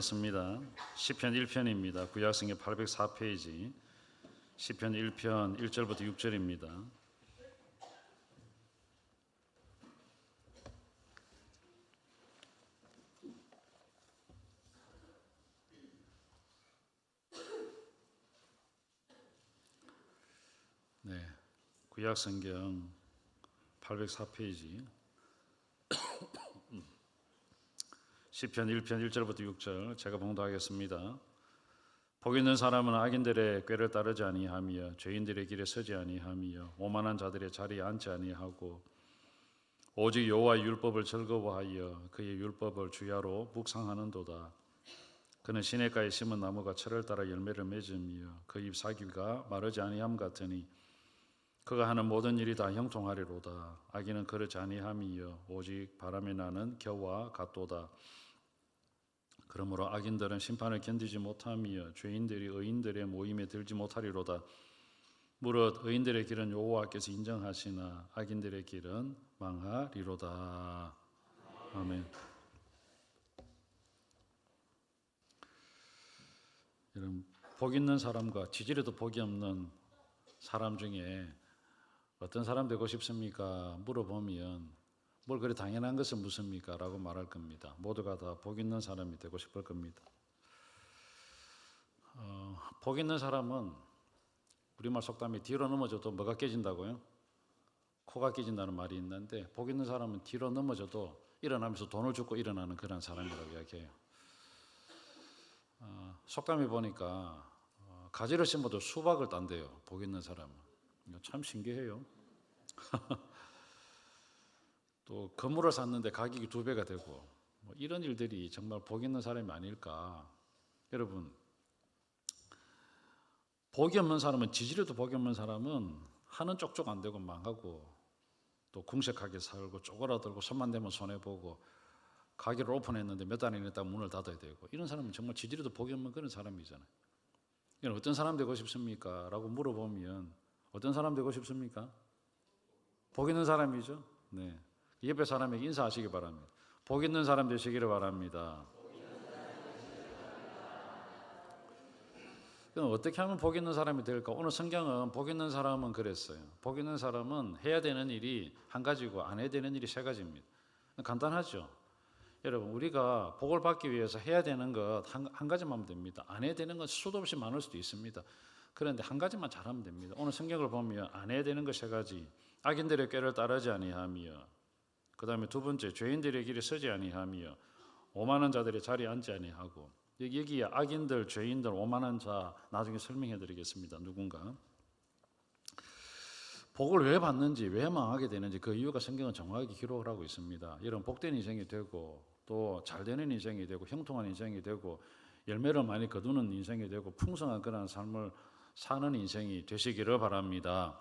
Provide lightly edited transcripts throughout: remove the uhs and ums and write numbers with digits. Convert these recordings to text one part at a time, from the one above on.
봉독하겠습니다. 시편 1편입니다. 구약성경 804페이지 시편 1편 1절부터 6절입니다. 네, 구약성경 804페이지 시편 1편 1절부터 6절 제가 봉독하겠습니다. 복 있는 사람은 악인들의 꾀를 따르지 아니하며 죄인들의 길에 서지 아니하며 오만한 자들의 자리에 앉지 아니하고 오직 여호와의 율법을 즐거워하여 그의 율법을 주야로 묵상하는도다. 그는 시냇가에 심은 나무가 철을 따라 열매를 맺으며 그 잎 사귀가 마르지 아니함 같으니 그가 하는 모든 일이 다 형통하리로다. 악인은 그렇지 아니하며 오직 바람이 나는 겨와 같도다. 그러므로 악인들은 심판을 견디지 못하며 죄인들이 의인들의 모임에 들지 못하리로다. 무릇 의인들의 길은 여호와께서 인정하시나 악인들의 길은 망하리로다. 아멘. 여러분, 복 있는 사람과 지지리도 복이 없는 사람 중에 어떤 사람 되고 싶습니까? 물어보면 뭘 그리 당연한 것은 무엇입니까? 라고 말할 겁니다. 모두가 다 복 있는 사람이 되고 싶을 겁니다. 복 있는 사람은 우리말 속담에 뒤로 넘어져도 뭐가 깨진다고요? 코가 깨진다는 말이 있는데 복 있는 사람은 뒤로 넘어져도 일어나면서 돈을 줍고 일어나는 그런 사람이라고 이야기해요. 속담에 보니까 가지를 심어도 수박을 딴대요. 복 있는 사람은. 참 신기해요. 또 건물을 샀는데 가격이 2배가 되고 뭐 이런 일들이 정말 복 있는 사람이 아닐까. 여러분, 복이 없는 사람은 지지리도 복이 없는 사람은 하는 쪽쪽 안 되고 망하고 또 궁색하게 살고 쪼그라들고 손만 대면 손해보고 가게를 오픈했는데 몇 달이 있다 문을 닫아야 되고 이런 사람은 정말 지지리도 복이 없는 그런 사람이잖아요. 이건 어떤 사람 되고 싶습니까? 라고 물어보면 어떤 사람 되고 싶습니까? 복 있는 사람이죠. 네. 옆에 사람에게 인사하시기 바랍니다. 복 있는 사람 되시기를 바랍니다. 그럼 어떻게 하면 복 있는 사람이 될까? 오늘 성경은 복 있는 사람은 그랬어요. 복 있는 사람은 해야 되는 일이 한 가지고 안 해야 되는 일이 3가지입니다. 간단하죠. 여러분, 우리가 복을 받기 위해서 해야 되는 것 한 가지만 하면 됩니다. 안 해야 되는 건 수도 없이 많을 수도 있습니다. 그런데 한 가지만 잘하면 됩니다. 오늘 성경을 보면 안 해야 되는 것 3가지. 악인들의 꾀를 따르지 아니하며, 그 다음에 2번째, 죄인들의 길에 서지 아니하며 오만한 자들의 자리에 앉지 아니하고. 여기에 악인들, 죄인들, 오만한 자 나중에 설명해 드리겠습니다. 누군가 복을 왜 받는지, 왜 망하게 되는지 그 이유가 성경은 정확하게 기록을 하고 있습니다. 이런 복된 인생이 되고 또 잘되는 인생이 되고 형통한 인생이 되고 열매를 많이 거두는 인생이 되고 풍성한 그런 삶을 사는 인생이 되시기를 바랍니다.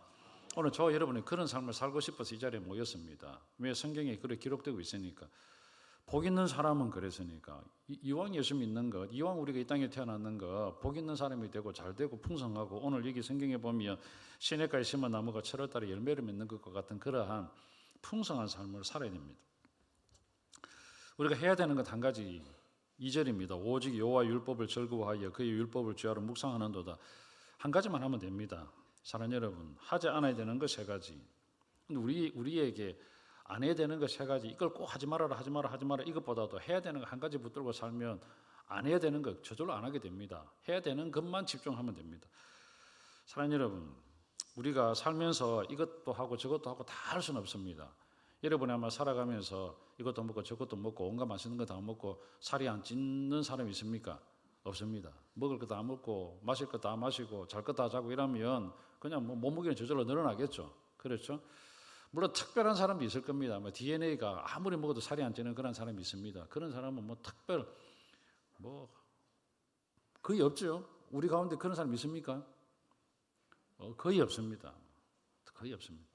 오늘 저 여러분이 그런 삶을 살고 싶어서 이 자리에 모였습니다. 왜? 성경에 그렇게 기록되고 있으니까. 복 있는 사람은 그랬으니까. 이왕 예수 믿는 것, 이왕 우리가 이 땅에 태어났는 것, 복 있는 사람이 되고 잘 되고 풍성하고 오늘 여기 성경에 보면 시냇가에 심은 나무가 철을 따라 열매를 맺는 것과 같은 그러한 풍성한 삶을 살아야 됩니다. 우리가 해야 되는 것 한 가지, 2절입니다. 오직 여호와 율법을 즐거워하여 그의 율법을 주야로 묵상하는도다. 한 가지만 하면 됩니다. 사랑하는 여러분, 하지 않아야 되는 것 3가지. 근데 우리에게 안 해야 되는 것 3가지, 이걸 꼭 하지 말아라 이것보다도 해야 되는 거 한 가지 붙들고 살면 안 해야 되는 것 저절로 안 하게 됩니다. 해야 되는 것만 집중하면 됩니다. 사랑하는 여러분, 우리가 살면서 이것도 하고 저것도 하고 다 할 수는 없습니다. 여러분이 아마 살아가면서 이것도 먹고 저것도 먹고 온갖 맛있는 거 다 먹고 살이 안 찌는 사람이 있습니까? 없습니다. 먹을 거 다 먹고 마실 거 다 마시고 잘 거 다 자고 이러면 그냥 뭐 몸무게는 저절로 늘어나겠죠. 그렇죠? 물론 특별한 사람도 있을 겁니다. DNA가 아무리 먹어도 살이 안 찌는 그런 사람이 있습니다. 그런 사람은 거의 없죠. 우리 가운데 그런 사람 있습니까? 거의 없습니다. 거의 없습니다.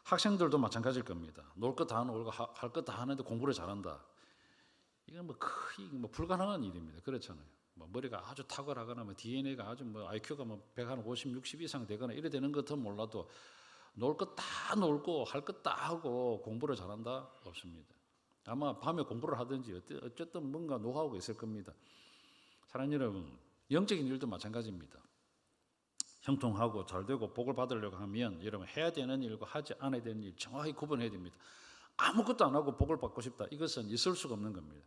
학생들도 마찬가지일 겁니다. 놀 거 다 놀고 할 거 다 하는데 공부를 잘한다. 이건 거의 불가능한 일입니다. 그렇잖아요. 머리가 아주 탁월하거나 DNA가 아주 IQ가 150, 60 이상 되거나 이래 되는 것도 몰라도 놀 거 다 놀고 할 거 다 하고 공부를 잘한다? 없습니다. 아마 밤에 공부를 하든지 어쨌든 뭔가 노하우가 있을 겁니다. 사랑하는 여러분, 영적인 일도 마찬가지입니다. 형통하고 잘되고 복을 받으려고 하면 여러분 해야 되는 일과 하지 않아야 되는 일 정확히 구분해야 됩니다. 아무것도 안 하고 복을 받고 싶다. 이것은 있을 수가 없는 겁니다.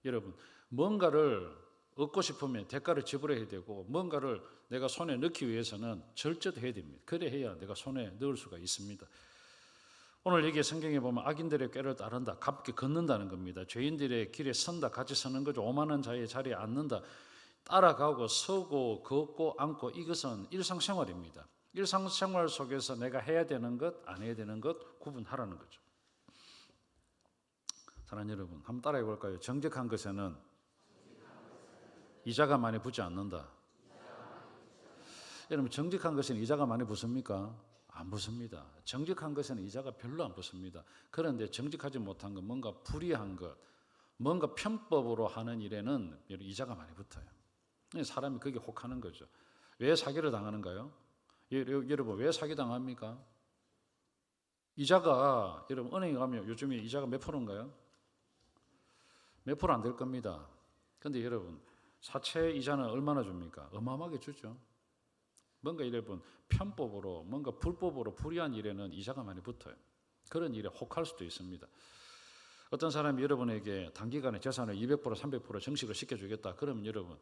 여러분, 뭔가를 얻고 싶으면 대가를 지불해야 되고 뭔가를 내가 손에 넣기 위해서는 절제도 해야 됩니다. 그래 해야 내가 손에 넣을 수가 있습니다. 오늘 여기 성경에 보면 악인들의 꾀를 따른다, 값게 걷는다는 겁니다. 죄인들의 길에 선다, 같이 서는 거죠. 오만한 자의 자리에 앉는다, 따라가고 서고 걷고 앉고, 이것은 일상생활입니다. 일상생활 속에서 내가 해야 되는 것, 안 해야 되는 것 구분하라는 거죠. 사랑하는 여러분, 한번 따라해 볼까요? 정직한 것에는 이자가 많이 붙지 않는다. 여러분, 정직한 것에는 이자가 많이 붙습니까? 안 붙습니다. 정직한 것에는 이자가 별로 안 붙습니다. 그런데 정직하지 못한 것, 뭔가 불의한 것, 뭔가 편법으로 하는 일에는 이자가 많이 붙어요. 사람이 그게 혹하는 거죠. 왜 사기를 당하는가요? 여러분, 왜 사기 당합니까? 이자가, 여러분 은행에 가면 요즘에 이자가 몇 프로인가요? 몇 프로 안 될 겁니다. 그런데 여러분, 사채 이자는 얼마나 줍니까? 어마어마하게 주죠. 뭔가 여러분 편법으로, 뭔가 불법으로 불의한 일에는 이자가 많이 붙어요. 그런 일에 혹할 수도 있습니다. 어떤 사람이 여러분에게 단기간에 재산을 200%, 300% 정식을 시켜주겠다. 그러면 여러분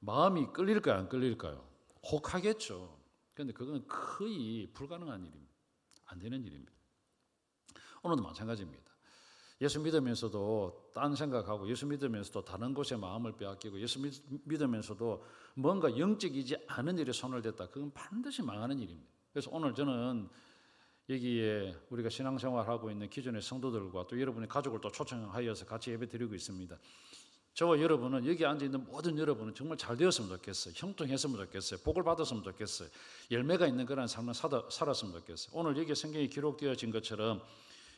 마음이 끌릴까요? 안 끌릴까요? 혹하겠죠. 그런데 그건 거의 불가능한 일입니다. 안 되는 일입니다. 오늘도 마찬가지입니다. 예수 믿으면서도 딴 생각하고, 예수 믿으면서도 다른 곳에 마음을 빼앗기고, 예수 믿으면서도 뭔가 영적이지 않은 일에 손을 댔다. 그건 반드시 망하는 일입니다. 그래서 오늘 저는 여기에 우리가 신앙생활하고 있는 기존의 성도들과 또 여러분의 가족을 또 초청하여서 같이 예배 드리고 있습니다. 저와 여러분은, 여기 앉아있는 모든 여러분은 정말 잘 되었으면 좋겠어요. 형통했으면 좋겠어요. 복을 받았으면 좋겠어요. 열매가 있는 그런 삶을 살았으면 좋겠어요. 오늘 여기 성경에 기록되어진 것처럼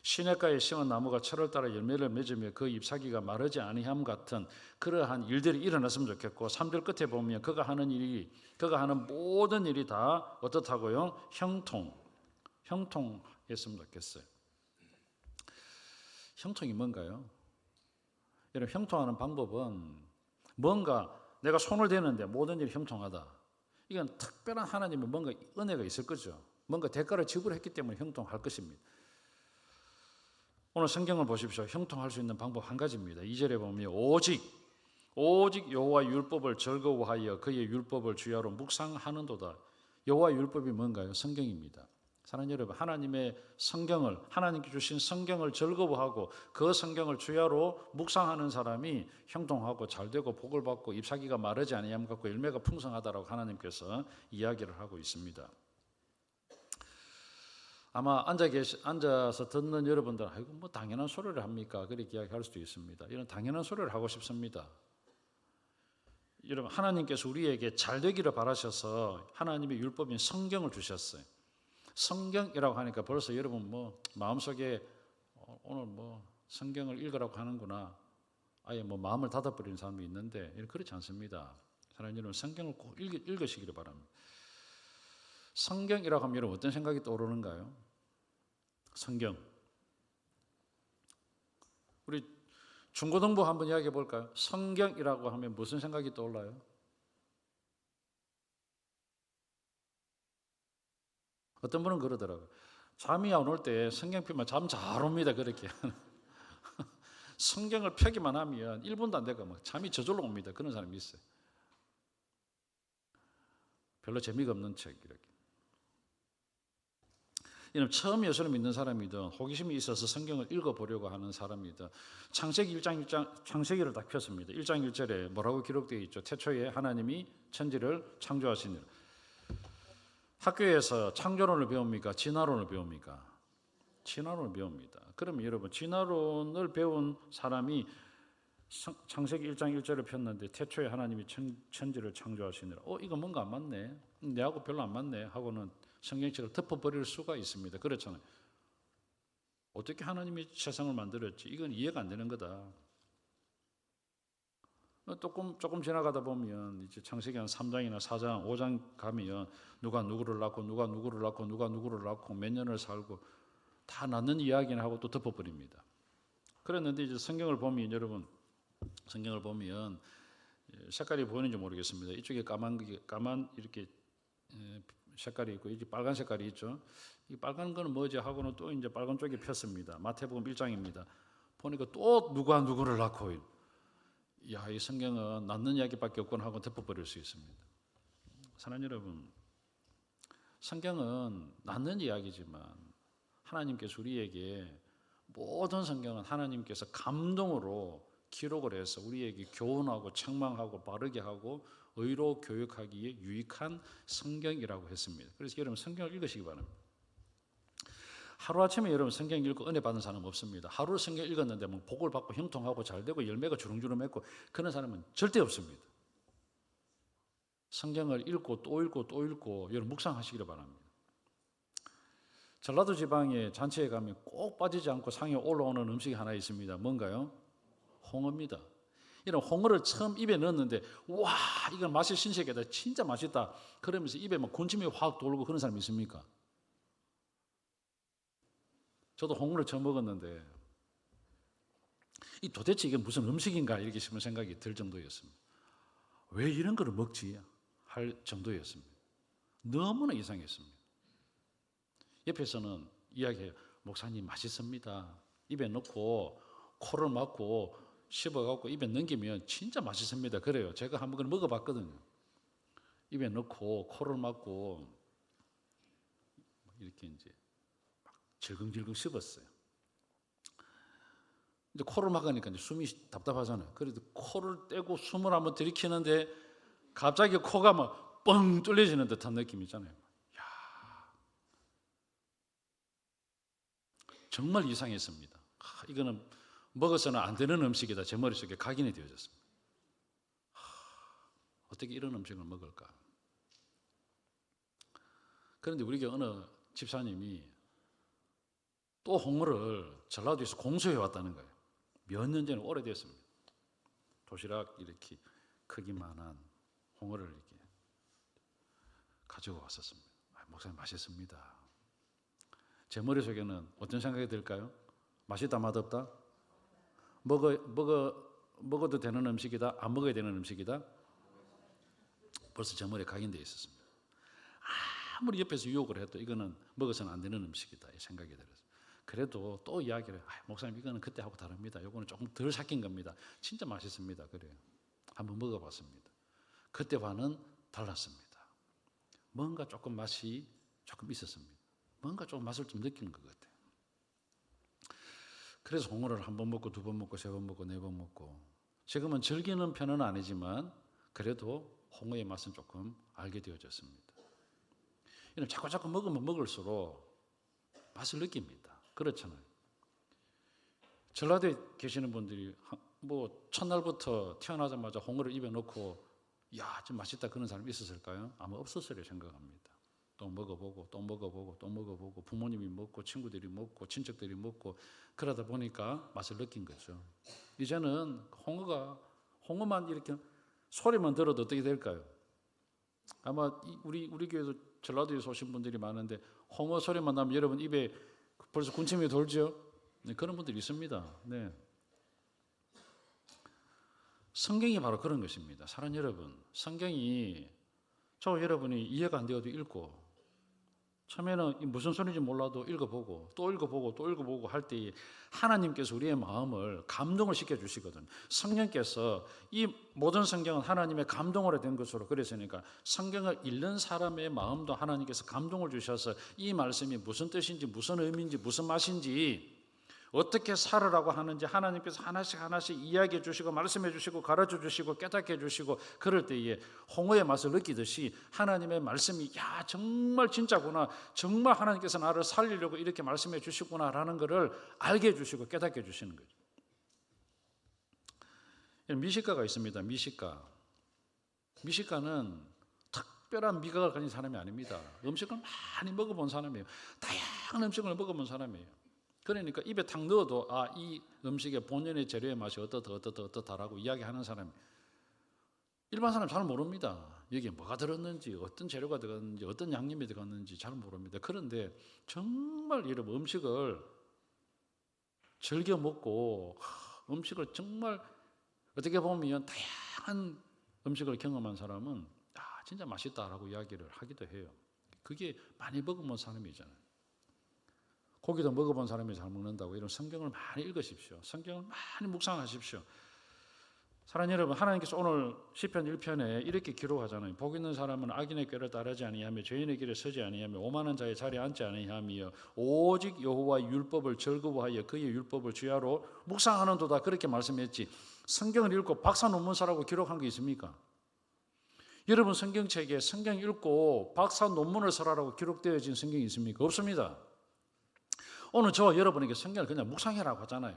시냇가에 심은 나무가 철을 따라 열매를 맺으며 그 잎사귀가 마르지 아니함 같은 그러한 일들이 일어났으면 좋겠고, 3절 끝에 보면 그가 하는 모든 일이 다 어떻다고요? 형통했으면 좋겠어요. 형통이 뭔가요? 여러분, 형통하는 방법은 뭔가 내가 손을 대는데 모든 일이 형통하다. 이건 특별한 하나님의 뭔가 은혜가 있을 거죠. 뭔가 대가를 지불했기 때문에 형통할 것입니다. 오늘 성경을 보십시오. 형통할 수 있는 방법 한 가지입니다. 2절에 보면 오직 여호와의 율법을 즐거워하여 그의 율법을 주야로 묵상하는도다. 여호와의 율법이 뭔가요? 성경입니다. 사랑하는 여러분, 하나님의 성경을, 하나님께 주신 성경을 즐거워하고 그 성경을 주야로 묵상하는 사람이 형통하고 잘되고 복을 받고 잎사귀가 마르지 아니함 같고 열매가 풍성하다라고 하나님께서 이야기를 하고 있습니다. 아마 앉아서 듣는 여러분들, 아이고 뭐 당연한 소리를 합니까? 그렇게 이야기할 수도 있습니다. 이런 당연한 소리를 하고 싶습니다. 여러분, 하나님께서 우리에게 잘 되기를 바라셔서 하나님의 율법인 성경을 주셨어요. 성경이라고 하니까 벌써 여러분 뭐 마음속에 오늘 뭐 성경을 읽으라고 하는구나, 아예 뭐 마음을 닫아버리는 사람이 있는데, 그렇지 않습니다. 사랑하는 여러분, 성경을 꼭 읽으시기를 바랍니다. 성경이라고 하면 여러분 어떤 생각이 떠오르는가요? 성경. 우리 중고등부 한번 이야기해 볼까요? 성경이라고 하면 무슨 생각이 떠올라요? 어떤 분은 그러더라고요. 잠이 안 올 때 성경 펴면 잠 잘 옵니다. 그렇게. 성경을 펴기만 하면 1분도 안 되고 막 잠이 저절로 옵니다. 그런 사람이 있어요. 별로 재미가 없는 책 이렇게. 처음 예수를 믿는 사람이든 호기심이 있어서 성경을 읽어보려고 하는 사람이든 창세기 1장 창세기를 딱 폈습니다. 1장 1절에 뭐라고 기록되어 있죠? 태초에 하나님이 천지를 창조하시니라. 학교에서 창조론을 배웁니까? 진화론을 배웁니까? 진화론을 배웁니다. 그러면 여러분, 진화론을 배운 사람이 창세기 1장 1절을 폈는데 태초에 하나님이 천지를 창조하시니라. 이거 뭔가 안 맞네. 내하고 별로 안 맞네 하고는 성경책을 덮어버릴 수가 있습니다. 그렇잖아요. 어떻게 하나님이 세상을 만들었지? 이건 이해가 안 되는 거다. 조금 지나가다 보면 이제 창세기 한 3장이나 4장, 5장 가면 누가 누구를 낳고 누가 누구를 낳고 몇 년을 살고 다 낳는 이야기는 하고 또 덮어버립니다. 그랬는데 이제 성경을 보면 여러분, 성경을 보면 색깔이 보이는지 모르겠습니다. 이쪽에 까만 이렇게 색깔이 있고 이제 빨간 색깔이 있죠. 이 빨간 거는 뭐지 하고는 또 이제 빨간 쪽에 폈습니다. 마태복음 1장입니다. 보니까 또 누가 누구를 낳고, 야, 이 성경은 낳는 이야기밖에 없구나 하고 덮어버릴 수 있습니다. 사랑하는 여러분, 성경은 낳는 이야기지만 하나님께서 우리에게 모든 성경은 하나님께서 감동으로 기록을 해서 우리에게 교훈하고 책망하고 바르게 하고 의로 교육하기에 유익한 성경이라고 했습니다. 그래서 여러분 성경을 읽으시기 바랍니다. 하루아침에 여러분 성경 읽고 은혜 받은 사람 없습니다. 하루 성경 읽었는데 뭐 복을 받고 형통하고 잘되고 열매가 주렁주렁 맺고 그런 사람은 절대 없습니다. 성경을 읽고 또 읽고 또 읽고 여러분 묵상하시기를 바랍니다. 전라도 지방에 잔치에 가면 꼭 빠지지 않고 상에 올라오는 음식이 하나 있습니다. 뭔가요? 홍어입니다. 이런 홍어를 처음 입에 넣었는데 와, 이건 맛이 신세계다, 진짜 맛있다 그러면서 입에 막 군침이 확 돌고 그런 사람 있습니까? 저도 홍어를 처음 먹었는데 이 도대체 이게 무슨 음식인가 이렇게 싶은 생각이 들 정도였습니다. 왜 이런 걸 먹지 할 정도였습니다. 너무나 이상했습니다. 옆에서는 이야기해요. 목사님 맛있습니다. 입에 넣고 코를 막고 씹어갖고 입에 넘기면 진짜 맛있습니다. 그래요. 제가 한번 먹어봤거든요. 입에 넣고 코를 막고 이렇게 이제 막 질겅질겅 씹었어요. 이제 코를 막으니까 이제 숨이 답답하잖아요. 그래도 코를 떼고 숨을 한번 들이키는데 갑자기 코가 막 뻥 뚫려지는 듯한 느낌 있잖아요. 정말 이상했습니다. 이거는 먹어서는 안 되는 음식이다. 제 머릿속에 각인이 되어졌습니다. 어떻게 이런 음식을 먹을까? 그런데 우리 교회 어느 집사님이 또 홍어를 전라도에서 공수해 왔다는 거예요. 몇 년 전에 오래됐습니다. 도시락 이렇게 크기만한 홍어를 이렇게 가지고 왔었습니다. 목사님 맛있습니다. 제 머릿속에는 어떤 생각이 들까요? 맛있다, 맛없다? 먹어도 되는 음식이다, 안 먹어야 되는 음식이다? 벌써 제 머리에 각인되어 있었습니다. 아무리 옆에서 유혹을 해도 이거는 먹어서는 안 되는 음식이다 이 생각이 들었어요. 그래도 또 이야기를 목사님 이거는 그때하고 다릅니다. 이거는 조금 덜 삭힌 겁니다. 진짜 맛있습니다. 그래요. 한번 먹어봤습니다. 그때와는 달랐습니다. 뭔가 조금 맛이 조금 있었습니다. 뭔가 좀 맛을 좀 느끼는 것 같아요. 그래서 홍어를 한 번 먹고 두 번 먹고 세 번 먹고 네 번 먹고 지금은 즐기는 편은 아니지만 그래도 홍어의 맛은 조금 알게 되어졌습니다. 이런 자꾸 먹으면 먹을수록 맛을 느낍니다. 그렇잖아요. 전라도에 계시는 분들이 뭐 첫날부터 태어나자마자 홍어를 입에 넣고 야, 좀 맛있다 그런 사람이 있었을까요? 아마 없었으리라 생각합니다. 또 먹어보고 또 먹어보고 또 먹어보고 부모님이 먹고 친구들이 먹고 친척들이 먹고 그러다 보니까 맛을 느낀 거죠. 이제는 홍어만 이렇게 소리만 들어도 어떻게 될까요? 아마 우리 교회도 전라도에서 오신 분들이 많은데 홍어 소리만 나면 여러분 입에 벌써 군침이 돌죠? 네, 그런 분들이 있습니다. 네. 성경이 바로 그런 것입니다. 사랑하는 여러분, 성경이 여러분이 이해가 안 되어도 읽고 처음에는 무슨 소리인지 몰라도 읽어보고 또 읽어보고 또 읽어보고 할 때 하나님께서 우리의 마음을 감동을 시켜주시거든. 성령께서 이 모든 성경은 하나님의 감동으로 된 것으로 그랬으니까 성경을 읽는 사람의 마음도 하나님께서 감동을 주셔서 이 말씀이 무슨 뜻인지 무슨 의미인지 무슨 맛인지 어떻게 살으라고 하는지 하나님께서 하나씩 이야기해 주시고 말씀해 주시고 가르쳐 주시고 깨닫게 해 주시고 그럴 때에 홍어의 맛을 느끼듯이 하나님의 말씀이 야 정말 진짜구나, 정말 하나님께서 나를 살리려고 이렇게 말씀해 주시구나라는 것을 알게 해 주시고 깨닫게 해 주시는 거죠. 미식가가 있습니다. 미식가는 특별한 미각을 가진 사람이 아닙니다. 음식을 많이 먹어본 사람이에요. 다양한 음식을 먹어본 사람이에요. 그러니까 입에 탁 넣어도 이 음식의 본연의 재료의 맛이 어떻다라고 이야기하는 사람이 일반 사람 잘 모릅니다. 여기에 뭐가 들었는지 어떤 재료가 들어갔는지 어떤 양념이 들어갔는지 잘 모릅니다. 그런데 정말 여러분 음식을 즐겨 먹고 음식을 정말 어떻게 보면 다양한 음식을 경험한 사람은 진짜 맛있다라고 이야기를 하기도 해요. 그게 많이 먹어본 사람이잖아요. 고기도 먹어본 사람이 잘 먹는다고. 이런 성경을 많이 읽으십시오. 성경을 많이 묵상하십시오. 사랑하는 여러분, 하나님께서 오늘 시편 1편에 이렇게 기록하잖아요. 복 있는 사람은 악인의 꾀를 따르지 아니하며 죄인의 길에 서지 아니하며 오만한 자의 자리에 앉지 아니하며 오직 여호와의 율법을 즐거워하여 그의 율법을 주야로 묵상하는도다. 그렇게 말씀했지. 성경을 읽고 박사 논문서라고 기록한 게 있습니까? 여러분 성경책에 성경 읽고 박사 논문을 써라라고 기록되어진 성경이 있습니까? 없습니다. 오늘 저와 여러분에게 성경을 그냥 묵상해라고 하잖아요.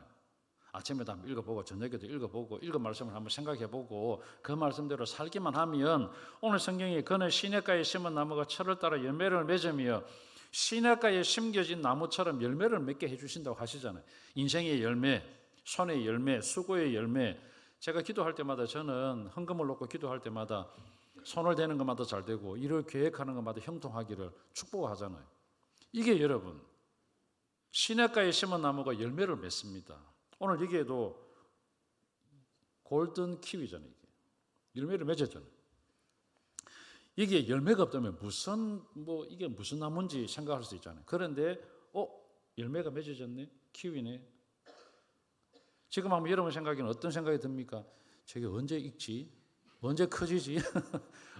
아침에도 한번 읽어보고 저녁에도 읽어보고 읽은 말씀을 한번 생각해보고 그 말씀대로 살기만 하면 오늘 성경에 그는 시냇가에 심은 나무가 철을 따라 열매를 맺으며 시냇가에 심겨진 나무처럼 열매를 맺게 해주신다고 하시잖아요. 인생의 열매, 손의 열매, 수고의 열매. 제가 기도할 때마다 저는 헌금을 놓고 기도할 때마다 손을 대는 것마다 잘 되고 일을 계획하는 것마다 형통하기를 축복하잖아요. 이게 여러분 시냇가에 심은 나무가 열매를 맺습니다. 오늘 여기에도 골든 키위잖아요. 이게 열매를 맺었잖아요. 이게 열매가 없다면 이게 무슨 나무인지 생각할 수 있잖아요. 그런데 열매가 맺어졌네, 키위네. 지금 한번 여러분 생각에는 어떤 생각이 듭니까? 저게 언제 익지? 언제 커지지?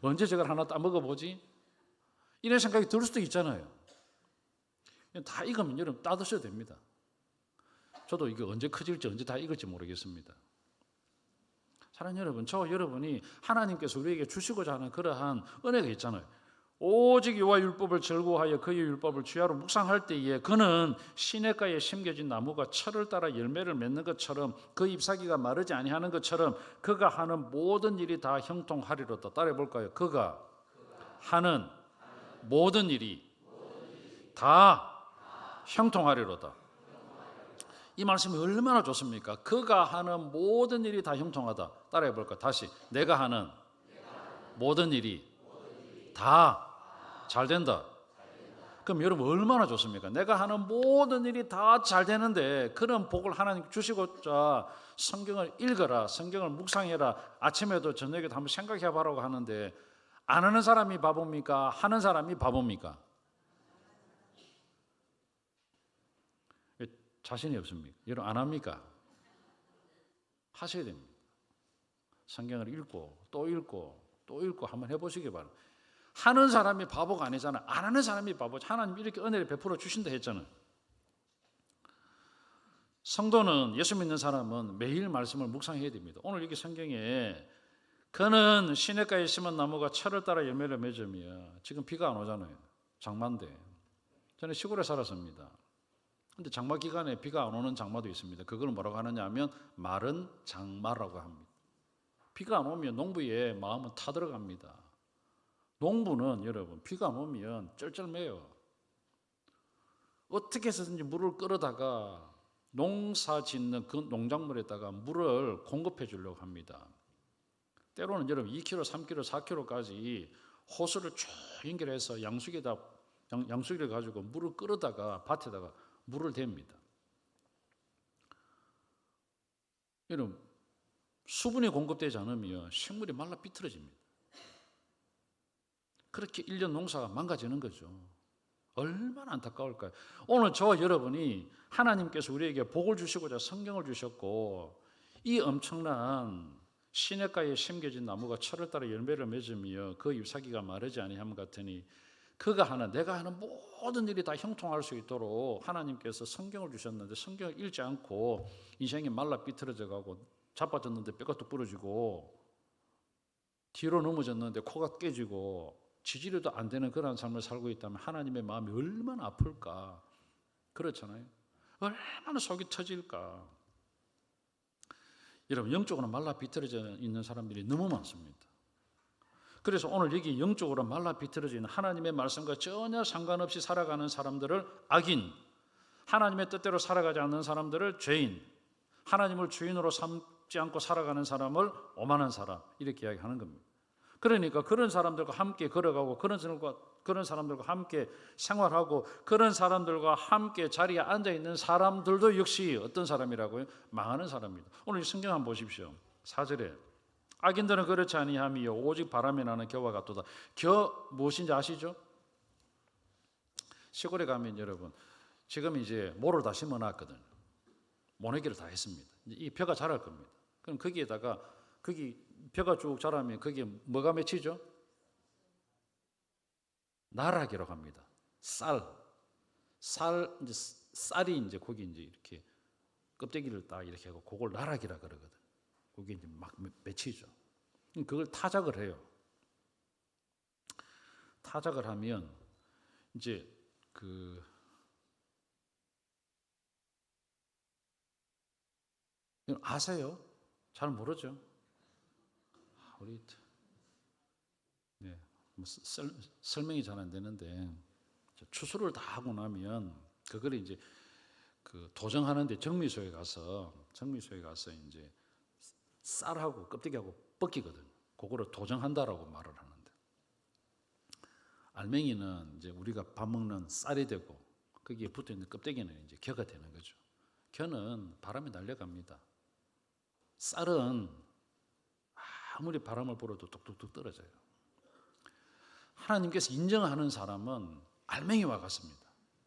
언제 저걸 하나 따먹어보지? 이런 생각이 들 수도 있잖아요. 다 익으면 여러분 따드셔도 됩니다. 저도 이게 언제 커질지 언제 다 익을지 모르겠습니다. 사랑하는 여러분, 저 여러분이 하나님께서 우리에게 주시고자 하는 그러한 은혜가 있잖아요. 오직 여호와의 율법을 즐거워하여 그의 율법을 주야로 묵상할 때에 그는 시냇가에 심겨진 나무가 철을 따라 열매를 맺는 것처럼 그 잎사귀가 마르지 아니하는 것처럼 그가 하는 모든 일이 다 형통하리로다. 따라해 볼까요? 그가 하는 모든 일이 다 형통하리로다. 이 말씀이 얼마나 좋습니까? 그가 하는 모든 일이 다 형통하다. 따라해 볼까요? 다시. 내가 하는 모든 일이 다 잘 된다. 그럼 여러분 얼마나 좋습니까? 내가 하는 모든 일이 다 잘 되는데 그런 복을 하나님 주시고자 성경을 읽어라, 성경을 묵상해라, 아침에도 저녁에도 한번 생각해 보라고 하는데 안 하는 사람이 바보입니까? 하는 사람이 바보입니까? 자신이 없습니까? 여러분 안 합니까? 하셔야 됩니다. 성경을 읽고 또 읽고 또 읽고 한번 해보시기 바랍니다. 하는 사람이 바보가 아니잖아. 안 하는 사람이 바보지. 하나님이 이렇게 은혜를 베풀어 주신다 했잖아요. 성도는, 예수 믿는 사람은 매일 말씀을 묵상해야 됩니다. 오늘 여기 성경에 그는 시냇가에 심은 나무가 철을 따라 열매를 맺으며, 지금 비가 안 오잖아요. 장마인데. 저는 시골에 살았습니다. 근데 장마 기간에 비가 안 오는 장마도 있습니다. 그걸 뭐라고 하느냐 하면 마른 장마라고 합니다. 비가 안 오면 농부의 마음은 타들어갑니다. 농부는 여러분 비가 안 오면 쩔쩔매요. 어떻게 해서든지 물을 끌어다가 농사 짓는 그 농작물에다가 물을 공급해 주려고 합니다. 때로는 여러분 2km, 3km, 4km까지 호수를 쭉 연결해서 양수기를 가지고 물을 끌어다가 밭에다가 물을 댑니다. 여러분 수분이 공급되지 않으면 식물이 말라 비틀어집니다. 그렇게 1년 농사가 망가지는 거죠. 얼마나 안타까울까요? 오늘 저와 여러분이 하나님께서 우리에게 복을 주시고자 성경을 주셨고 이 엄청난 시냇가에 심겨진 나무가 철을 따라 열매를 맺으며 그 잎사귀가 마르지 아니함 같으니 그가 하는, 내가 하는 모든 일이 다 형통할 수 있도록 하나님께서 성경을 주셨는데 성경을 읽지 않고 인생이 말라 비틀어져 가고 자빠졌는데 뼈가 뚝 부러지고 뒤로 넘어졌는데 코가 깨지고 지지려도 안 되는 그런 삶을 살고 있다면 하나님의 마음이 얼마나 아플까? 그렇잖아요. 얼마나 속이 터질까? 여러분 영적으로 말라 비틀어져 있는 사람들이 너무 많습니다. 그래서 오늘 여기 영적으로 말라 비틀어져 있는 하나님의 말씀과 전혀 상관없이 살아가는 사람들을 악인, 하나님의 뜻대로 살아가지 않는 사람들을 죄인, 하나님을 주인으로 삼지 않고 살아가는 사람을 오만한 사람, 이렇게 이야기하는 겁니다. 그러니까 그런 사람들과 함께 걸어가고 그런 사람들과 함께 생활하고 그런 사람들과 함께 자리에 앉아 있는 사람들도 역시 어떤 사람이라고요? 망하는 사람입니다. 오늘 성경 한번 보십시오. 4절에 악인들은 그렇지 아니하며 오직 바람에 나는 겨와 같도다. 겨 무엇인지 아시죠? 시골에 가면 여러분 지금 이제 모를 다 심어놨거든. 모내기를 다 했습니다. 이 벼가 자랄 겁니다. 그럼 거기에다가 거기 벼가 쭉 자라면 거기에 뭐가 맺히죠? 나락이라고 합니다. 이제 쌀이 이제 거기 이제 이렇게 껍데기를 딱 이렇게 하고 그걸 나락이라 그러거든. 그게 이제 막 맺히죠. 그걸 타작을 해요. 타작을 하면 이제 아세요? 잘 모르죠. 우리 네, 뭐 설명이 잘 안 되는데 추수를 다 하고 나면 그걸 이제 도정하는데 정미소에 가서 이제 쌀하고 껍데기하고 벗기거든. 그거를 도정한다라고 말을 하는데 알맹이는 이제 우리가 밥 먹는 쌀이 되고 거기에 붙어 있는 껍데기는 이제 겨가 되는 거죠. 겨는 바람에 날려갑니다. 쌀은 아무리 바람을 불어도 뚝뚝뚝 떨어져요. 하나님께서 인정하는 사람은 알맹이와 같습니다.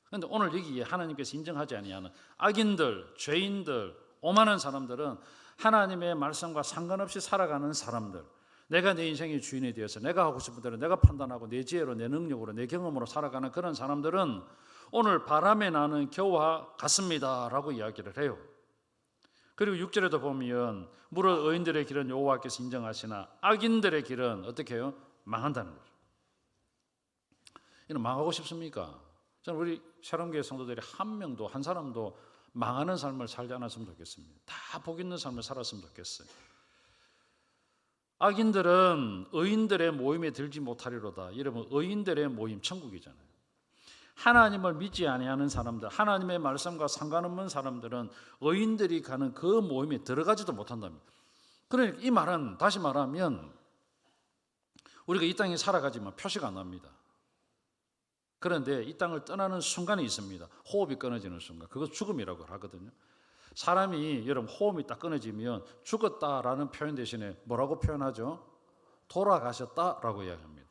그런데 오늘 여기에 하나님께서 인정하지 아니하는 악인들, 죄인들, 오만한 사람들은 하나님의 말씀과 상관없이 살아가는 사람들, 내가 내 인생의 주인이 되어서 내가 하고 싶은 대로 내가 판단하고 내 지혜로 내 능력으로 내 경험으로 살아가는 그런 사람들은 오늘 바람에 나는 겨와 같습니다 라고 이야기를 해요. 그리고 6절에도 보면 무릇 의인들의 길은 여호와께서 인정하시나 악인들의 길은 어떻게 해요? 망한다는 거죠. 이는 망하고 싶습니까? 저는 우리 새롬교회 성도들이 한 사람도 망하는 삶을 살지 않았으면 좋겠습니다. 다 복 있는 삶을 살았으면 좋겠어요. 악인들은 의인들의 모임에 들지 못하리로다. 여러분, 의인들의 모임 천국이잖아요. 하나님을 믿지 아니하는 사람들, 하나님의 말씀과 상관없는 사람들은 의인들이 가는 그 모임에 들어가지도 못한답니다. 그러니까 이 말은 다시 말하면 우리가 이 땅에 살아가지만 표시가 안 납니다. 그런데 이 땅을 떠나는 순간이 있습니다. 호흡이 끊어지는 순간. 그거 죽음이라고 하거든요. 사람이 여러분 호흡이 딱 끊어지면 죽었다라는 표현 대신에 뭐라고 표현하죠? 돌아가셨다라고 이야기합니다.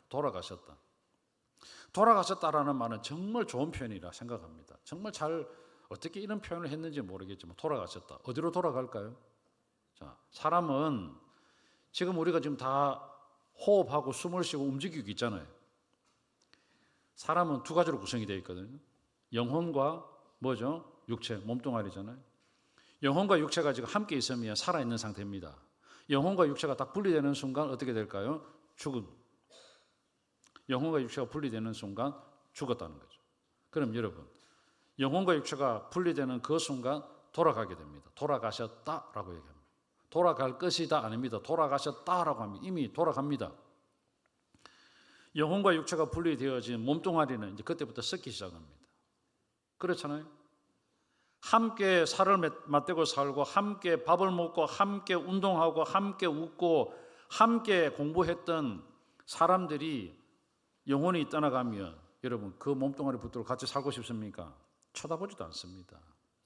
돌아가셨다라는 말은 정말 좋은 표현이라 생각합니다. 정말 어떻게 이런 표현을 했는지 모르겠지만 돌아가셨다. 어디로 돌아갈까요? 자, 사람은 지금 우리가 지금 다 호흡하고 숨을 쉬고 움직이고 있잖아요. 사람은 두 가지로 구성이 되어 있거든요. 영혼과 뭐죠? 육체, 몸뚱아리잖아요. 영혼과 육체가 지금 함께 있으면 살아있는 상태입니다. 영혼과 육체가 딱 분리되는 순간 어떻게 될까요? 죽음. 영혼과 육체가 분리되는 순간 죽었다는 거죠. 그럼 여러분, 영혼과 육체가 분리되는 그 순간 돌아가게 됩니다. 돌아가셨다라고 얘기합니다. 돌아갈 것이다 아닙니다. 돌아가셨다라고 합니다. 이미 돌아갑니다. 영혼과 육체가 분리되어진 몸뚱아리는 이제 그때부터 썩기 시작합니다. 그렇잖아요. 함께 살을 맞대고 살고 함께 밥을 먹고 함께 운동하고 함께 웃고 함께 공부했던 사람들이 영혼이 떠나가면 여러분 그 몸뚱아리 붙들고 같이 살고 싶습니까? 쳐다보지도 않습니다.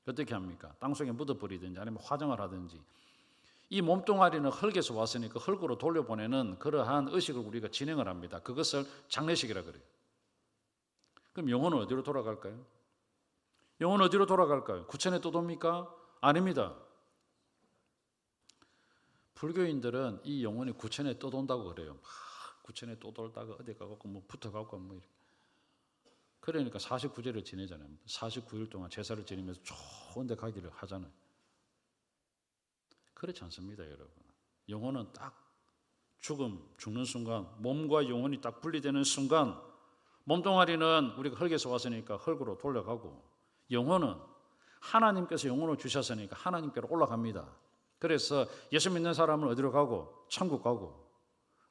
어떻게 합니까? 땅속에 묻어버리든지 아니면 화장을 하든지 이 몸뚱아리는 흙에서 왔으니까 흙으로 돌려보내는 그러한 의식을 우리가 진행을 합니다. 그것을 장례식이라 그래요. 그럼 영혼은 어디로 돌아갈까요? 영혼은 어디로 돌아갈까요? 구천에 떠돕니까? 아닙니다. 불교인들은 이 영혼이 구천에 떠돈다고 그래요. 구천에 떠돌다가 어디 가고 뭐 붙어가고 뭐 이렇게. 그러니까 49제를 지내잖아요. 49일 동안 제사를 지내면서 좋은 데 가기를 하잖아요. 그렇지 않습니다, 여러분. 영혼은 딱 죽는 순간, 몸과 영혼이 딱 분리되는 순간 몸뚱아리는 우리가 흙에서 왔으니까 흙으로 돌려가고 영혼은 하나님께서 영혼을 주셨으니까 하나님께로 올라갑니다. 그래서 예수 믿는 사람은 어디로 가고? 천국 가고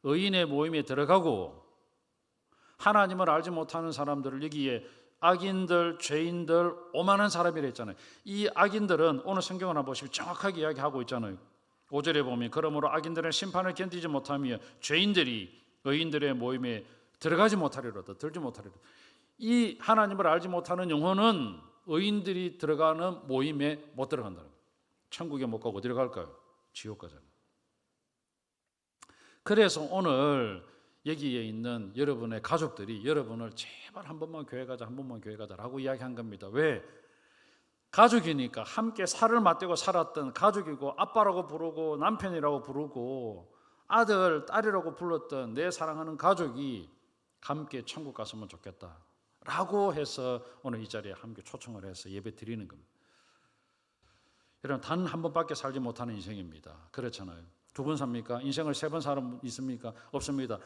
의인의 모임에 들어가고 하나님을 알지 못하는 사람들을 여기에 악인들, 죄인들, 오만한 사람이라 했잖아요. 이 악인들은 오늘 성경을 한번 보시면 정확하게 이야기하고 있잖아요. 5절에 보면 그러므로 악인들은 심판을 견디지 못하며 죄인들이 의인들의 모임에 들어가지 못하리로다. 들지 못하리로다. 이 하나님을 알지 못하는 영혼은 의인들이 들어가는 모임에 못 들어간다는 거예요. 천국에 못 가고 어디로 갈까요? 지옥 가잖아요. 그래서 오늘 여기에 있는 여러분의 가족들이 여러분을 제발 한 번만 교회 가자, 한 번만 교회 가자라고 이야기한 겁니다. 왜? 가족이니까 함께 살을 맞대고 살았던 가족이고 아빠라고 부르고 남편이라고 부르고 아들, 딸이라고 불렀던 내 사랑하는 가족이 함께 천국 갔으면 좋겠다라고 해서 오늘 이 자리에 함께 초청을 해서 예배 드리는 겁니다. 여러분, 단 한 번밖에 살지 못하는 인생입니다. 그렇잖아요. 두 번 삽니까? 인생을 세 번 사람 있습니까? 없습니다.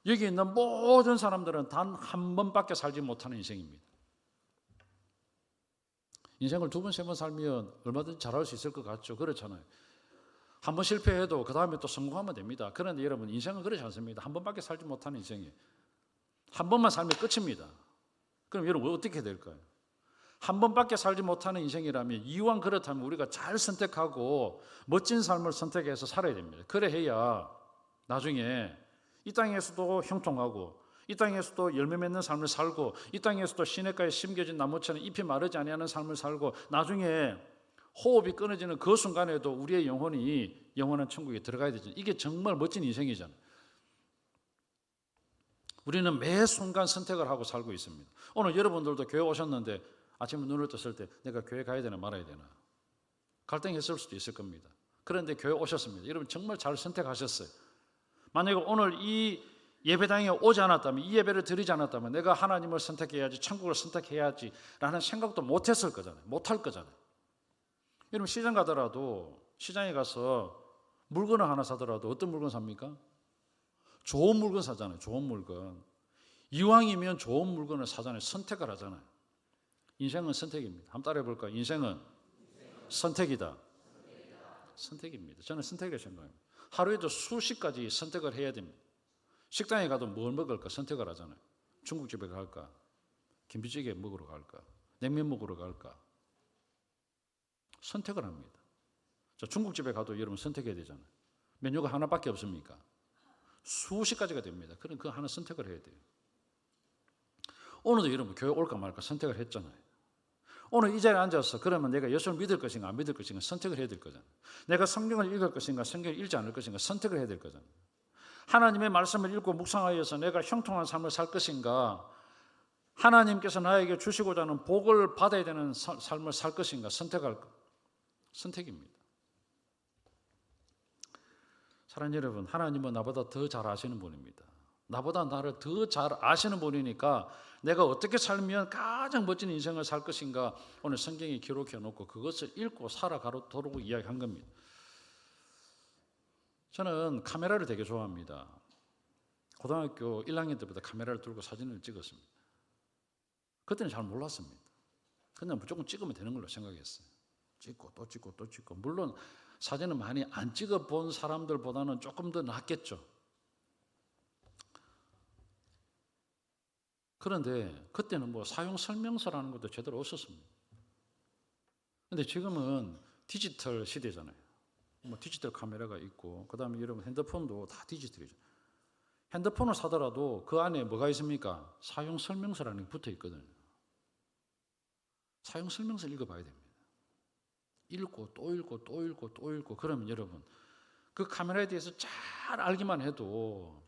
여기 있는 모든 사람들은 단 한 번밖에 살지 못하는 인생입니다. 인생을 두 번, 세 번 살면 얼마든지 잘할 수 있을 것 같죠. 그렇잖아요. 한 번 실패해도 그 다음에 또 성공하면 됩니다. 그런데 여러분, 인생은 그렇지 않습니다. 한 번밖에 살지 못하는 인생이에요. 한 번만 살면 끝입니다. 그럼 여러분 어떻게 될까요? 한 번밖에 살지 못하는 인생이라면, 이왕 그렇다면 우리가 잘 선택하고 멋진 삶을 선택해서 살아야 됩니다. 그래 해야 나중에 이 땅에서도 형통하고 이 땅에서도 열매 맺는 삶을 살고 이 땅에서도 시냇가에 심겨진 나무처럼 잎이 마르지 아니하는 삶을 살고 나중에 호흡이 끊어지는 그 순간에도 우리의 영혼이 영원한 천국에 들어가야 되죠. 이게 정말 멋진 인생이잖아요. 우리는 매 순간 선택을 하고 살고 있습니다. 오늘 여러분들도 교회 오셨는데 아침에 눈을 떴을 때 내가 교회 가야 되나 말아야 되나 갈등했을 수도 있을 겁니다. 그런데 교회 오셨습니다. 여러분 정말 잘 선택하셨어요. 만약에 오늘 이 예배당에 오지 않았다면, 이 예배를 드리지 않았다면 내가 하나님을 선택해야지, 천국을 선택해야지 라는 생각도 못했을 거잖아요. 못할 거잖아요. 여러분 시장 가더라도, 시장에 가서 물건을 하나 사더라도 어떤 물건 삽니까? 좋은 물건 사잖아요. 좋은 물건. 이왕이면 좋은 물건을 사잖아요. 선택을 하잖아요. 인생은 선택입니다. 한번 따라해 볼까요? 인생은 선택이다. 선택입니다. 저는 선택이라고 생각합니다. 하루에도 수십 가지 선택을 해야 됩니다. 식당에 가도 뭘 먹을까 선택을 하잖아요. 중국집에 갈까? 김치찌개 먹으러 갈까? 냉면 먹으러 갈까? 선택을 합니다. 자, 중국집에 가도 여러분 선택해야 되잖아요. 메뉴가 하나밖에 없습니까? 수십 가지가 됩니다. 그럼 그 하나 선택을 해야 돼요. 오늘도 여러분 교회 올까 말까 선택을 했잖아요. 오늘 이 자리에 앉아서 그러면 내가 예수를 믿을 것인가 안 믿을 것인가 선택을 해야 될 거잖아요. 내가 성경을 읽을 것인가 성경을 읽지 않을 것인가 선택을 해야 될 거잖아요. 하나님의 말씀을 읽고 묵상하여서 내가 형통한 삶을 살 것인가, 하나님께서 나에게 주시고자 하는 복을 받아야 되는 삶을 살 것인가 선택할 선택입니다. 사랑하는 여러분, 하나님은 나보다 더 잘 아시는 분입니다. 나보다 나를 더 잘 아시는 분이니까 내가 어떻게 살면 가장 멋진 인생을 살 것인가 오늘 성경에 기록해 놓고 그것을 읽고 살아가도록 이야기한 겁니다. 저는 카메라를 되게 좋아합니다. 고등학교 1학년 때부터 카메라를 들고 사진을 찍었습니다. 그때는 잘 몰랐습니다. 그냥 무조건 찍으면 되는 걸로 생각했어요. 찍고 또 찍고 또 찍고. 물론 사진을 많이 안 찍어본 사람들보다는 조금 더 낫겠죠. 그런데 그때는 뭐 사용 설명서라는 것도 제대로 없었습니다. 그런데 지금은 디지털 시대잖아요. 뭐 디지털 카메라가 있고, 그 다음에 여러분 핸드폰도 다 디지털이죠. 핸드폰을 사더라도 그 안에 뭐가 있습니까? 사용 설명서라는 게 붙어 있거든요. 사용 설명서 읽어봐야 됩니다. 읽고 또 읽고 또 읽고 또 읽고. 그러면 여러분 그 카메라에 대해서 잘 알기만 해도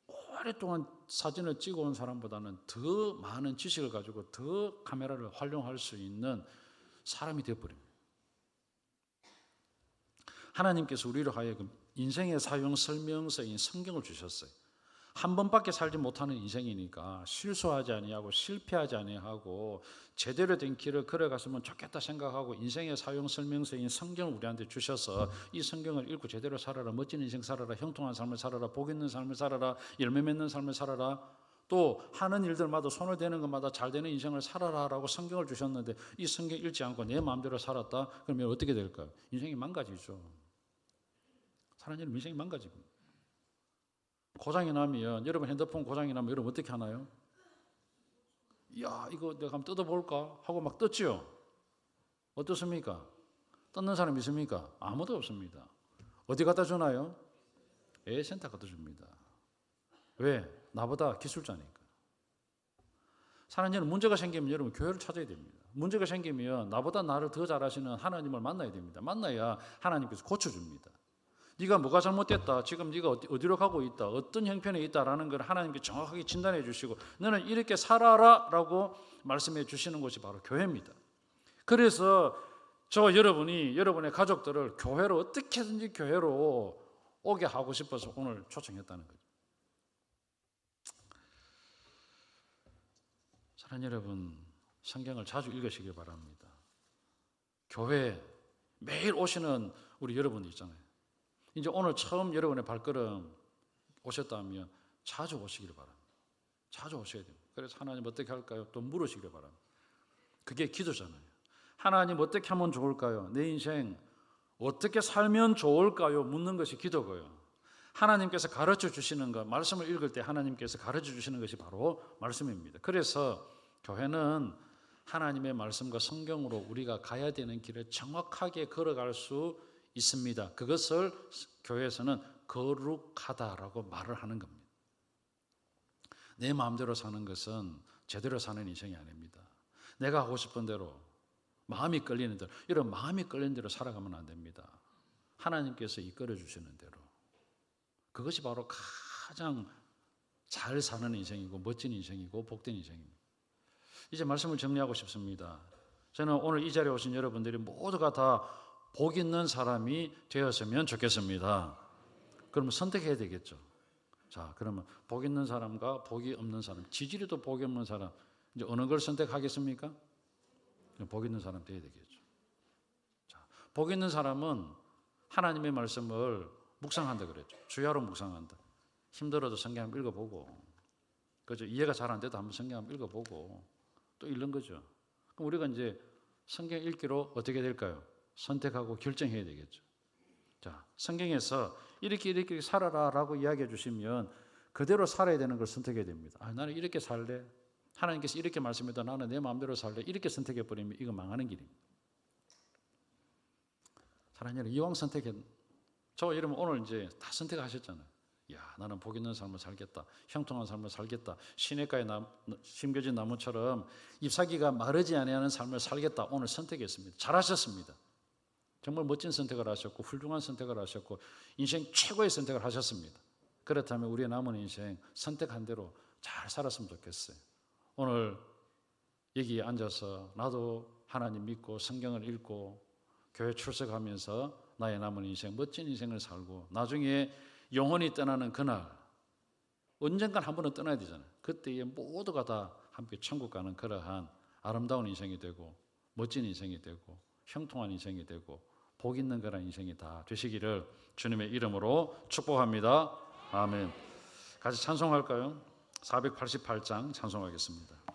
오랫동안 사진을 찍어온 사람보다는 더 많은 지식을 가지고 더 카메라를 활용할 수 있는 사람이 되어버립니다. 하나님께서 우리로 하여금 인생의 사용 설명서인 성경을 주셨어요. 한 번밖에 살지 못하는 인생이니까 실수하지 아니하고 실패하지 아니하고 제대로 된 길을 걸어갔으면 좋겠다 생각하고 인생의 사용 설명서인 성경을 우리한테 주셔서 이 성경을 읽고 제대로 살아라, 멋진 인생 살아라, 형통한 삶을 살아라, 복 있는 삶을 살아라, 열매 맺는 삶을 살아라, 또 하는 일들마다 손을 대는 것마다 잘 되는 인생을 살아라라고 성경을 주셨는데 이 성경 읽지 않고 내 마음대로 살았다? 그러면 어떻게 될까요? 인생이 망가지죠. 사람의 인생이 망가집니다. 고장이 나면, 여러분 핸드폰 고장이 나면 여러분 어떻게 하나요? 야, 이거 내가 한번 뜯어볼까? 하고 막 뜯지요. 어떻습니까? 뜯는 사람 있습니까? 아무도 없습니다. 어디 갖다 주나요? 애센터 갖다 줍니다. 왜? 나보다 기술자니까. 사랑하는 문제가 생기면 여러분 교회를 찾아야 됩니다. 문제가 생기면 나보다 나를 더 잘하시는 하나님을 만나야 됩니다. 만나야 하나님께서 고쳐줍니다. 네가 뭐가 잘못됐다, 지금 네가 어디로 가고 있다, 어떤 형편에 있다라는 걸 하나님께 정확하게 진단해 주시고 너는 이렇게 살아라 라고 말씀해 주시는 곳이 바로 교회입니다. 그래서 저 여러분이 여러분의 가족들을 교회로 어떻게든지 교회로 오게 하고 싶어서 오늘 초청했다는 거죠. 사랑하는 여러분, 성경을 자주 읽으시길 바랍니다. 교회 매일 오시는 우리 여러분들 있잖아요. 이제 오늘 처음 여러분의 발걸음 오셨다면 자주 오시기를 바랍니다. 자주 오셔야 됩니다. 그래서 하나님 어떻게 할까요? 또 물으시기를 바랍니다. 그게 기도잖아요. 하나님 어떻게 하면 좋을까요? 내 인생 어떻게 살면 좋을까요? 묻는 것이 기도고요. 하나님께서 가르쳐 주시는 것, 말씀을 읽을 때 하나님께서 가르쳐 주시는 것이 바로 말씀입니다. 그래서 교회는 하나님의 말씀과 성경으로 우리가 가야 되는 길을 정확하게 걸어갈 수 있습니다. 그것을 교회에서는 거룩하다라고 말을 하는 겁니다. 내 마음대로 사는 것은 제대로 사는 인생이 아닙니다. 내가 하고 싶은 대로, 마음이 끌리는 대로, 이런 마음이 끌리는 대로 살아가면 안 됩니다. 하나님께서 이끌어 주시는 대로. 그것이 바로 가장 잘 사는 인생이고 멋진 인생이고 복된 인생입니다. 이제 말씀을 정리하고 싶습니다. 저는 오늘 이 자리에 오신 여러분들이 모두가 다 복 있는 사람이 되었으면 좋겠습니다. 그러면 선택해야 되겠죠. 자, 그러면 복 있는 사람과 복이 없는 사람, 지지리도 복이 없는 사람, 이제 어느 걸 선택하겠습니까? 복 있는 사람 되어야 되겠죠. 자, 복 있는 사람은 하나님의 말씀을 묵상한다 그랬죠. 주야로 묵상한다. 힘들어도 성경 한번 읽어보고, 그죠? 이해가 잘 안 돼도 한번 성경 한번 읽어보고 또 읽는 거죠. 그럼 우리가 이제 성경 읽기로 어떻게 될까요? 선택하고 결정해야 되겠죠. 자, 성경에서 이렇게 살아라라고 이야기해 주시면 그대로 살아야 되는 걸 선택해야 됩니다. 아, 나는 이렇게 살래. 하나님께서 이렇게 말씀해도 나는 내 마음대로 살래. 이렇게 선택해 버리면 이거 망하는 길입니다. 사랑하는 여러분, 이왕 선택해, 저 여러분 오늘 이제 다 선택하셨잖아요. 야, 나는 복 있는 삶을 살겠다. 형통한 삶을 살겠다. 시냇가에 심겨진 나무처럼 잎사귀가 마르지 아니하는 삶을 살겠다. 오늘 선택했습니다. 잘하셨습니다. 정말 멋진 선택을 하셨고 훌륭한 선택을 하셨고 인생 최고의 선택을 하셨습니다. 그렇다면 우리의 남은 인생 선택한 대로 잘 살았으면 좋겠어요. 오늘 여기 앉아서 나도 하나님 믿고 성경을 읽고 교회 출석하면서 나의 남은 인생, 멋진 인생을 살고 나중에 영혼이 떠나는 그날 언젠간 한 번은 떠나야 되잖아요. 그때에 모두가 다 함께 천국 가는 그러한 아름다운 인생이 되고 멋진 인생이 되고 형통한 인생이 되고 복 있는 그런 인생이 다 되시기를 주님의 이름으로 축복합니다. 아멘. 같이 찬송할까요? 488장 찬송하겠습니다.